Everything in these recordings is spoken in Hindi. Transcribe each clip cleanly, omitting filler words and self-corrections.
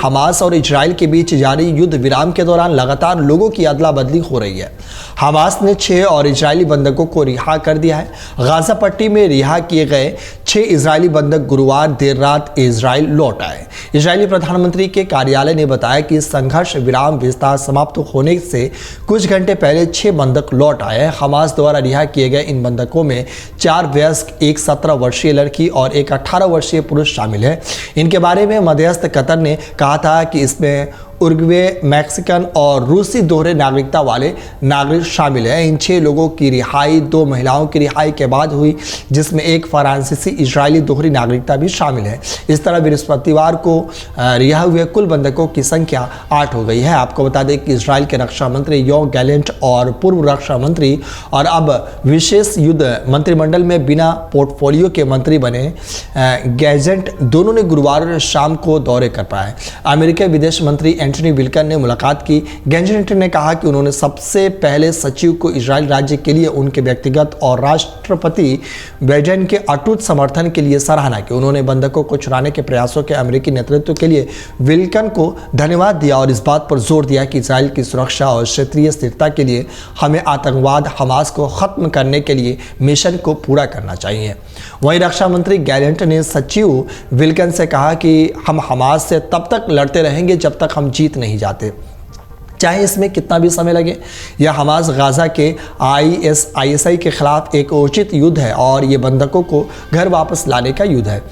हमास और इजराइल के बीच जारी युद्ध विराम के दौरान लगातार लोगों की अदला बदली हो रही है। हमास ने 6 और इजरायली बंधकों को रिहा कर दिया है। गाजा पट्टी में रिहा किए गए 6 इजरायली बंधक गुरुवार देर रात इजराइल लौट आए। इजरायली प्रधानमंत्री के कार्यालय ने बताया कि संघर्ष विराम विस्तार समाप्त होने से कुछ घंटे पहले 6 बंधक लौट आए। हमास द्वारा रिहा किए गए इन बंधकों में 4 वयस्क, एक 17 वर्षीय लड़की और एक 18 वर्षीय पुरुष शामिल है। इनके बारे में मध्यस्थ कतर ने कहा था कि इसमें उरुग्वे, मैक्सिकन और रूसी दोहरे नागरिकता वाले नागरिक शामिल हैं। इन 6 लोगों की रिहाई 2 महिलाओं की रिहाई के बाद हुई, जिसमें एक फ्रांसीसी इजरायली दोहरी नागरिकता भी शामिल है। इस तरह बृहस्पतिवार को रिहा हुए कुल बंधकों की संख्या 8 हो गई है। आपको बता दें कि इजराइल के रक्षा मंत्री योव गैलेंट और पूर्व रक्षा मंत्री और अब विशेष युद्ध मंत्रिमंडल में बिना पोर्टफोलियो के मंत्री बने गैजेंट दोनों ने गुरुवार शाम को दौरे कर पाए। अमेरिकी विदेश मंत्री एंटनी ब्लिंकन ने मुलाकात की। गैजेंट ने कहा कि उन्होंने सबसे पहले सचिव को इजराइल राज्य के लिए उनके व्यक्तिगत और राष्ट्रपति बाइडेन के अटूट समर्थन के लिए सराहना की। उन्होंने बंधकों को छुड़ाने के प्रयासों के अमेरिकी नेतृत्व के लिए ब्लिंकन को धन्यवाद दिया और इस बात पर जोर दिया कि इजराइल की सुरक्षा और क्षेत्रीय स्थिरता के लिए हमें आतंकवाद हमास को खत्म करने के लिए मिशन को पूरा करना चाहिए। वहीं रक्षा मंत्री गैलेंट ने सचिव ब्लिंकन से कहा कि हम हमास से तब तक लड़ते रहेंगे जब तक हम जीत नहीं जाते, चाहे इसमें कितना भी समय लगे। यह हमास गाजा के ISIS के खिलाफ एक उचित युद्ध है और ये बंधकों को घर वापस लाने का युद्ध है।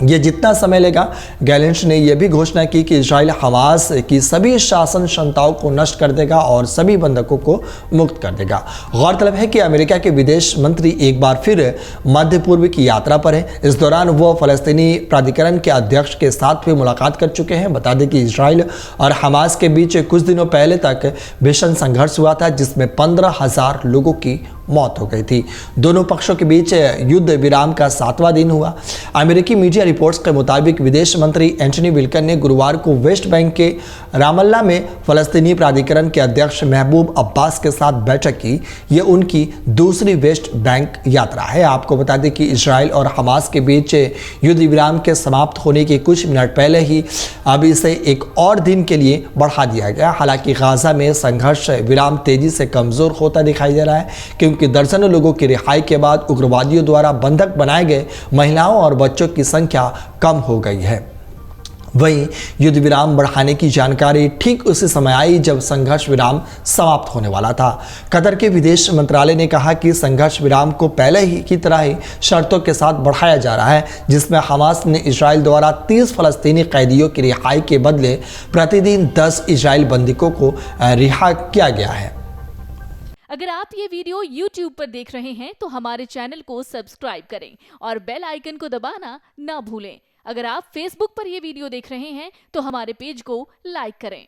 ये जितना समय लेगा। गैलेंट ने यह भी घोषणा की कि इजराइल हमास की सभी शासन क्षमताओं को नष्ट कर देगा और सभी बंधकों को मुक्त कर देगा। गौरतलब है कि अमेरिका के विदेश मंत्री एक बार फिर मध्य पूर्व की यात्रा पर है। इस दौरान वो फलस्तीनी प्राधिकरण के अध्यक्ष के साथ भी मुलाकात कर चुके हैं। बता दें कि इजराइल और हमास के बीच कुछ दिनों पहले तक भीषण संघर्ष हुआ था, जिसमें 15,000 लोगों की मौत हो गई थी। दोनों पक्षों के बीच युद्ध विराम का 7वां दिन हुआ। अमेरिकी मीडिया रिपोर्ट्स के मुताबिक विदेश मंत्री एंटनी ब्लिंकन ने गुरुवार को वेस्ट बैंक के रामल्ला में फलस्तीनी प्राधिकरण के अध्यक्ष महबूब अब्बास के साथ बैठक की। यह उनकी दूसरी वेस्ट बैंक यात्रा है। आपको बता दें कि इजराइल और हमास के बीच युद्ध विराम के समाप्त होने के कुछ मिनट पहले ही अब इसे एक और दिन के लिए बढ़ा दिया गया। हालांकि गाजा में संघर्ष विराम तेजी से कमजोर होता दिखाई दे रहा है, क्योंकि दर्जनों लोगों की रिहाई के बाद उग्रवादियों द्वारा बंधक बनाए गए महिलाओं और बच्चों की संख्या कम हो गई है। वहीं युद्ध विराम बढ़ाने की जानकारी ठीक उसी समय आई जब संघर्ष विराम समाप्त होने वाला था। कतर के विदेश मंत्रालय ने कहा कि संघर्ष विराम को पहले ही की तरह ही शर्तों के साथ बढ़ाया जा रहा है, जिसमें हमास ने इजराइल द्वारा 30 फलस्तीनी कैदियों की रिहाई के बदले प्रतिदिन 10 इजराइल बंधकों को रिहा किया गया है। अगर आप ये वीडियो YouTube पर देख रहे हैं तो हमारे चैनल को सब्सक्राइब करें और बेल आइकन को दबाना ना भूलें। अगर आप Facebook पर ये वीडियो देख रहे हैं तो हमारे पेज को लाइक करें।